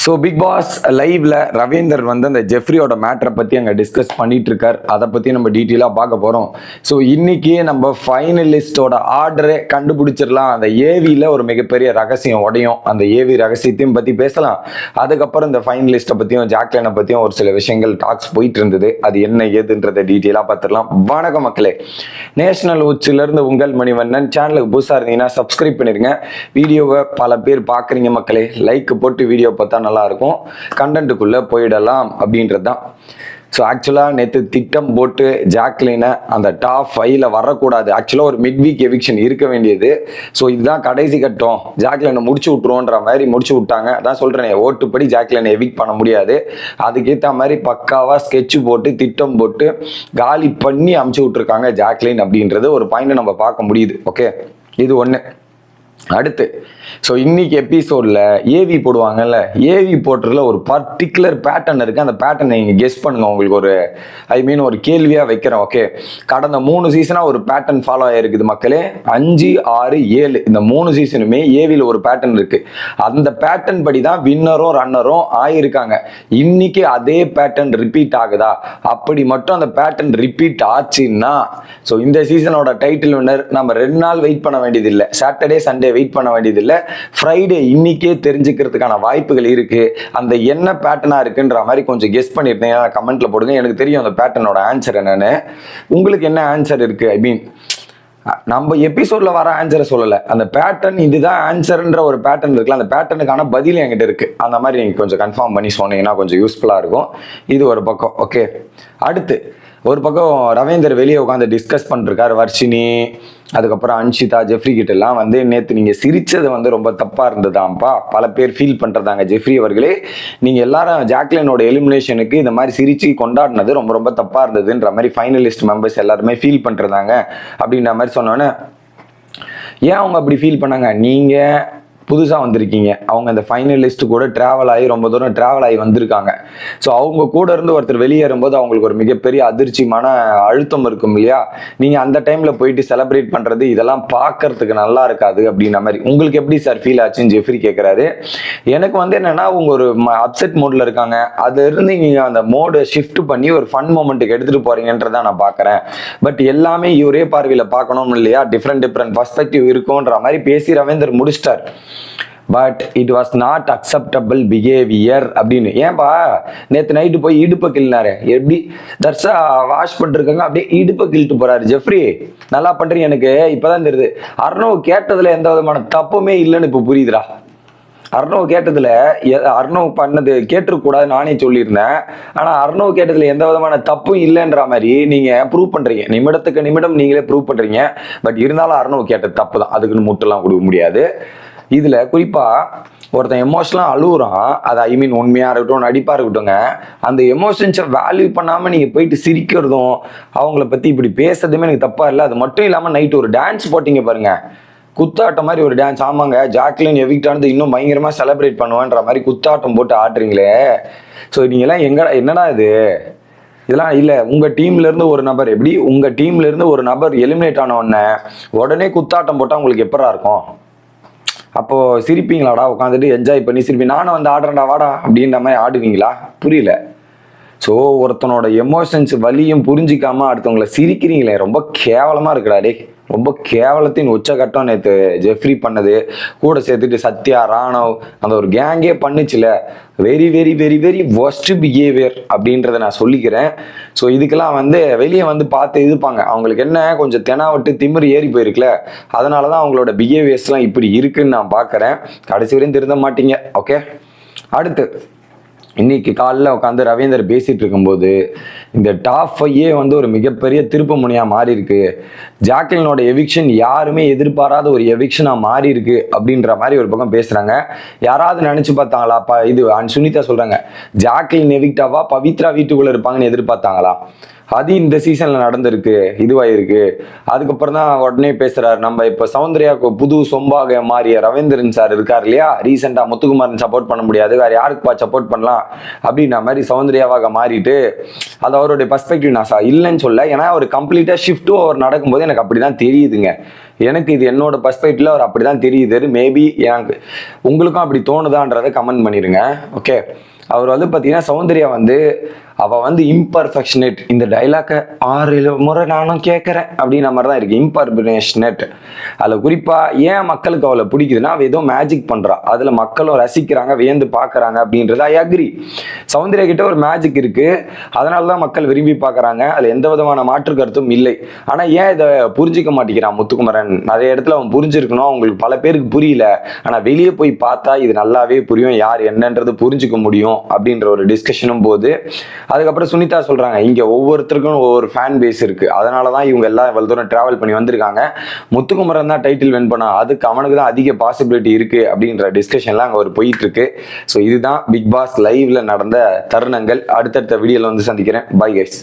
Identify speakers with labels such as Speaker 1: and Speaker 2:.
Speaker 1: So big pass லைவ்ல ரவீந்தர் வந்து அந்த ஜெஃப்ரியோட மேட்டரை பற்றி அங்கே டிஸ்கஸ் பண்ணிட்டு இருக்கார். அதை பற்றி நம்ம டீட்டெயிலாக பார்க்க போகிறோம். ஸோ இன்னைக்கு நம்ம ஃபைனலிஸ்டோட ஆர்டரை கண்டுபிடிச்சிடலாம். அந்த ஏவியில் ஒரு மிகப்பெரிய ரகசியம் உடையும். அந்த ஏவி ரகசியத்தையும் பற்றி பேசலாம். அதுக்கப்புறம் இந்த ஃபைனலிஸ்ட்டை பற்றியும் ஜாக்லினை பற்றியும் ஒரு சில விஷயங்கள் டாக்ஸ் போயிட்டு இருந்தது. அது என்ன ஏதுன்றதை டீட்டெயிலாக பார்த்துடலாம். வணக்கம் மக்களே, நேஷனல் உச்சிலிருந்து உங்கள் மணிவண்ணன். சேனலுக்கு புதுசாக இருந்தீங்கன்னா சப்ஸ்கிரைப் பண்ணிருங்க. வீடியோவை பல பேர் பார்க்குறீங்க மக்களே. லைக் போட்டு வீடியோ பார்த்தா நல்லா இருக்கும். கண்டென்ட்டுக்குள்ள போயிடலாம் அப்படின்றது தான். ஸோ ஆக்சுவலாக நேற்று திட்டம் போட்டு ஜாக்லினை அந்த டாப் 5ல வரக்கூடாது. ஆக்சுவலாக ஒரு மிட் வீக் எவிக்ஷன் இருக்க வேண்டியது. ஸோ இதுதான் கடைசி கட்டம், ஜாக்லினை முடிச்சு விட்ருவோன்ற மாதிரி முடிச்சு விட்டாங்க. அதான் சொல்கிறேன், ஓட்டுப்படி ஜாக்லினை எவிக் பண்ண முடியாது. அதுக்கேற்ற மாதிரி பக்காவாக ஸ்கெட்சு போட்டு திட்டம் போட்டு காலி பண்ணி அமுச்சு விட்ருக்காங்க ஜாக்லின் அப்படின்றது ஒரு பாயிண்ட் நம்ம பார்க்க முடியுது. ஓகே, இது ஒன்று. அடுத்து ஸோ இன்னைக்கு எபிசோடில் ஏவி போடுவாங்கல்ல, ஏவி போட்டுறதுல ஒரு பர்டிகுலர் பேட்டர்ன் இருக்குது. அந்த பேட்டர்னை நீங்கள் கெஸ் பண்ணுங்க. உங்களுக்கு ஒரு ஒரு கேள்வியாக வைக்கிறேன். ஓகே, கடந்த 3 சீசனாக ஒரு பேட்டர்ன் ஃபாலோ ஆகிருக்குது மக்களே. 5, 6, 7 இந்த 3 சீசனுமே ஏவியில் ஒரு பேட்டர்ன் இருக்குது. அந்த பேட்டர்ன் படி தான் வின்னரும் ரன்னரும் ஆகியிருக்காங்க. இன்னைக்கு அதே பேட்டர்ன் ரிப்பீட் ஆகுதா? அப்படி மட்டும் அந்த பேட்டர்ன் ரிப்பீட் ஆச்சுன்னா ஸோ இந்த சீசனோட டைட்டில் வின்னர் நம்ம 2 நாள் வெயிட் பண்ண வேண்டியதில்லை. சாட்டர்டே சண்டே வெயிட் பண்ண வேண்டியதில்லை. ஃப்ரைடே இன்னைக்கே தெரிஞ்சுக்கிறதுக்கான வாய்ப்புகள் இருக்கு. அந்த என்ன பேட்டர்னா இருக்குன்ற மாதிரி கொஞ்சம் கெஸ் பண்ணிருந்தீங்க, கமெண்ட்ல போடுங்க. எனக்கு தெரியும் அந்த பேட்டர்னோட ஆன்சர் என்னன்னு. உங்களுக்கு என்ன ஆன்சர் இருக்கு? நம்ம எபிசோட்ல வர ஆன்சரை சொல்லலை, அந்த பேட்டர்ன் இதுதான் ஆன்சர்ன்ற ஒரு பேட்டர்ன் இருக்குல்ல, அந்த பேட்டர்னுக்கான பதில் என்கிட்ட இருக்கு. அந்த மாதிரி நீங்க கொஞ்சம் கன்ஃபார்ம் பண்ணி சொன்னீங்கன்னா கொஞ்சம் யூஸ்ஃபுல்லா இருக்கும். இது ஒரு பக்கம். ஓகே, அடுத்து ஒரு பக்கம் ரவீந்தர் வெளியே உட்காந்து டிஸ்கஸ் பண்ணிருக்காரு. வர்ஷினி, அதுக்கப்புறம் அன்ஷிதா, ஜெஃப்ரி கிட்ட எல்லாம் வந்து நேற்று நீங்கள் சிரிச்சது வந்து ரொம்ப தப்பாக இருந்ததாம்ப்பா, பல பேர் ஃபீல் பண்ணுறதாங்க. ஜெஃப்ரி அவர்களே, நீங்கள் எல்லாரும் ஜாக்லினோட எலிமினேஷனுக்கு இந்த மாதிரி சிரிச்சு கொண்டாடினது ரொம்ப ரொம்ப தப்பாக இருந்ததுன்ற மாதிரி ஃபைனலிஸ்ட் மெம்பர்ஸ் எல்லாருமே ஃபீல் பண்ணுறதாங்க அப்படின்ற மாதிரி சொன்னோன்னே, ஏன் அவங்க அப்படி ஃபீல் பண்ணாங்க? நீங்கள் புதுசாக வந்திருக்கீங்க, அவங்க அந்த ஃபைனலிஸ்ட் கூட ட்ராவல் ஆகி ரொம்ப தூரம் ட்ராவல் ஆகி வந்திருக்காங்க. ஸோ அவங்க கூட இருந்து ஒருத்தர் வெளியேறும்போது அவங்களுக்கு ஒரு மிகப்பெரிய அதிர்ச்சியான அழுத்தம் இருக்கும் இல்லையா? நீங்கள் அந்த டைமில் போயிட்டு செலிப்ரேட் பண்ணுறது இதெல்லாம் பார்க்கறதுக்கு நல்லா இருக்காது அப்படின்ற மாதிரி உங்களுக்கு எப்படி சார் ஃபீல் ஆச்சுன்னு ஜெஃப்ரி கேட்குறாரு. எனக்கு வந்து என்னென்னா, அவங்க ஒரு அப்செட் மோடில் இருக்காங்க. அதிலிருந்து நீங்கள் அந்த மோடை ஷிஃப்ட் பண்ணி ஒரு ஃபன் மூமெண்ட்டுக்கு எடுத்துகிட்டு போகிறீங்கன்றதான் நான் பார்க்குறேன். பட் எல்லாமே ஒரே பார்வையில் பார்க்கணும் இல்லையா? டிஃப்ரெண்ட் பர்ஸ்பெக்டிவ் இருக்குன்ற மாதிரி பேசி ரவீந்தர் முடிச்சிட்டார். But it was not acceptable behaviour அப்படின்னு. ஏன்பா நேற்று நைட்டு போய் இடுப்பை கிள்னாரு, எப்படி தர்ஷா வாஷ் பண்ணிருக்காங்க, அப்படியே இடுப்பை கிள்ட்டு போறாரு. ஜெஃப்ரி நல்லா பண்றீங்க, எனக்கு இப்பதான் தெரியுது. அர்ணவ் கேட்டதுல எந்த விதமான தப்புமே இல்லைன்னு இப்போ புரியுதுடா. அர்ணவ் கேட்டதுல அர்ணவ் பண்ணது கேட்டுக்கூடாது நானே சொல்லியிருந்தேன். ஆனா அர்ணவ் கேட்டதுல எந்த விதமான தப்பும் இல்லைன்ற மாதிரி நீங்க ப்ரூவ் பண்றீங்க. நிமிடத்துக்கு நிமிடம் நீங்களே ப்ரூவ் பண்றீங்க. பட் இருந்தாலும் அர்ணவ் கேட்டது தப்பு தான், அதுக்குன்னு முட்டெல்லாம் கொடுக்க முடியாது. இதுல குறிப்பா ஒருத்தன் எமோஷனலா அழுகுறான். அது உண்மையா இருக்கட்டும் நடிப்பா இருக்கட்டும்ங்க, அந்த எமோஷன்ஸை வேல்யூ பண்ணாம நீங்க போயிட்டு சிரிக்கிறதும் அவங்கள பத்தி இப்படி பேசுறதுமே எனக்கு தப்பா இல்லை. அது மட்டும் இல்லாம நைட்டு ஒரு டான்ஸ் போட்டீங்க பாருங்க, குத்தாட்டம் மாதிரி ஒரு டான்ஸ். ஆமாங்க, ஜாக்லின் எவிக்ட் ஆனது இன்னும் பயங்கரமா செலிப்ரேட் பண்ணுவேன்ற மாதிரி குத்தாட்டம் போட்டு ஆடுறீங்களே. ஸோ நீங்களாம் என்னடா இது? இதெல்லாம் இல்லை. உங்க டீம்ல இருந்து ஒரு நபர், எப்படி உங்க டீம்ல இருந்து ஒரு நபர் எலிமினேட் ஆன உடனே குத்தாட்டம் போட்டா உங்களுக்கு எப்படா இருக்கும்? அப்போ சிரிப்பீங்களாடா? உட்காந்துட்டு என்ஜாய் பண்ணி சிரிப்பீங்க. நானும் வந்து ஆடுறேன்டா வாடா அப்படின்ற மாதிரி ஆடுவீங்களா? புரியல. ஸோ ஒருத்தனோட எமோஷன்ஸ் வலியும் புரிஞ்சிக்காம அடுத்தவங்களை சிரிக்கிறீங்களே, ரொம்ப கேவலமா இருக்குடா டே. ரொம்ப கேவலத்தின் உச்சகட்டம் நேற்று ஜெஃப்ரி பண்ணது. கூட சேர்த்துட்டு சத்யா, ராணவ் அந்த ஒரு கேங்கே பண்ணுச்சுல. Very very very very worst behaviour அப்படின்றத நான் சொல்லிக்கிறேன். ஸோ இதுக்கெல்லாம் வந்து வெளியே வந்து பார்த்து இதுப்பாங்க. அவங்களுக்கு என்ன கொஞ்சம் தெனாவட்டு திமிரு ஏறி போயிருக்குல, அதனால தான் அவங்களோட பிஹேவியர்ஸ்லாம் இப்படி இருக்குன்னு நான் பார்க்குறேன். கடைசி வரையும் திருந்த மாட்டீங்க. ஓகே, அடுத்து இன்னைக்கு காலைல உட்காந்து ரவீந்தர் பேசிட்டு இருக்கும்போது இந்த டாப் 5 வந்து ஒரு மிகப்பெரிய திருப்பு முனையா மாறி இருக்கு. ஜாக்லினோட எவிக்ஷன் யாருமே எதிர்பாராத ஒரு எவிக்ஷனா மாறி இருக்கு அப்படின்ற மாதிரி ஒரு பக்கம் பேசுறாங்க. யாராவது நினைச்சு பார்த்தாங்களா? இது சுனிதா சொல்றாங்க, ஜாக்லின் எவிக்டாவா பவித்ரா வீட்டுக்குள்ள இருப்பாங்கன்னு எதிர்பார்த்தாங்களா? அது இந்த சீசன்ல நடந்திருக்கு, இதுவாயிருக்கு. அதுக்கப்புறம் தான் உடனே பேசுறாரு, நம்ம இப்ப சௌந்தர்யாவுக்கு புது சொம்பாக மாறிய ரவீந்திரன் சார் இருக்கார் இல்லையா, ரீசெண்டா முத்துக்குமாரன் சப்போர்ட் பண்ண முடியாது, வேற யாருக்குப்பா சப்போர்ட் பண்ணலாம் அப்படின்ற மாதிரி சௌந்தர்யாவாக மாறிட்டு, அது அவருடைய பர்ஸ்பெக்டிவ் நான் இல்லைன்னு சொல்ல. ஏன்னா ஒரு கம்ப்ளீட்டா ஷிஃப்ட்டும் அவர் நடக்கும்போது எனக்கு அப்படிதான் தெரியுதுங்க. எனக்கு இது என்னோட பர்ஸ்பெக்டிவ்ல அவர் அப்படிதான் தெரியுது. மேபி எனக்கு உங்களுக்கும் அப்படி தோணுதான்றதை கமெண்ட் பண்ணிருங்க. ஓகே, அவர் வந்து பார்த்தீங்கன்னா சௌந்தர்யா வந்து அவள் வந்து இம்பர்ஃபெக்ஷனேட், இந்த டைலாக்கை 6-7 முறை நானும் கேட்குறேன் அப்படின்ற மாதிரி தான் இருக்குது. இம்பர்ஃபெக்ஷனேட் அதில் குறிப்பாக ஏன் மக்களுக்கு அவளை பிடிக்குதுன்னா அவள் ஏதோ மேஜிக் பண்ணுறா, அதில் மக்களும் ரசிக்கிறாங்க, வியந்து பார்க்குறாங்க அப்படின்றது ஐ அக்ரி. சௌந்தர்யா கிட்ட ஒரு மேஜிக் இருக்குது, அதனால தான் மக்கள் விரும்பி பார்க்குறாங்க, அதில் எந்த விதமான மாற்று கருத்தும் இல்லை. ஆனால் ஏன் இதை புரிஞ்சிக்க மாட்டேங்கிறான் முத்துக்குமரன்? நிறைய இடத்துல அவன் புரிஞ்சிருக்கணும், அவங்களுக்கு பல பேருக்கு புரியல. ஆனால் வெளியே போய் பார்த்தா இது நல்லாவே புரியும், யார் என்னன்றது புரிஞ்சிக்க முடியும் அப்படின்ற ஒரு டிஸ்கஷனும் போது அதுக்கப்புறம் சுனிதா சொல்றாங்க, இங்க ஒவ்வொருத்தருக்கும் ஒவ்வொரு ஃபேன் பேஸ் இருக்கு, அதனாலதான் இவங்க எல்லாம் இவ்வளவு தூரம் டிராவல் பண்ணி வந்திருக்காங்க. முத்துக்குமரன் தான் டைட்டில் வின் பண்ணா, அதுக்கு அவனுக்கு தான் அதிக பாசிபிலிட்டி இருக்கு அப்படின்ற டிஸ்கஷன்லாம் அங்க ஒரு போயிட்டு இருக்கு. ஸோ இதுதான் பிக் பாஸ் லைவ்ல நடந்த தருணங்கள். அடுத்தடுத்த வீடியோல வந்து சந்திக்கிறேன். Bye guys.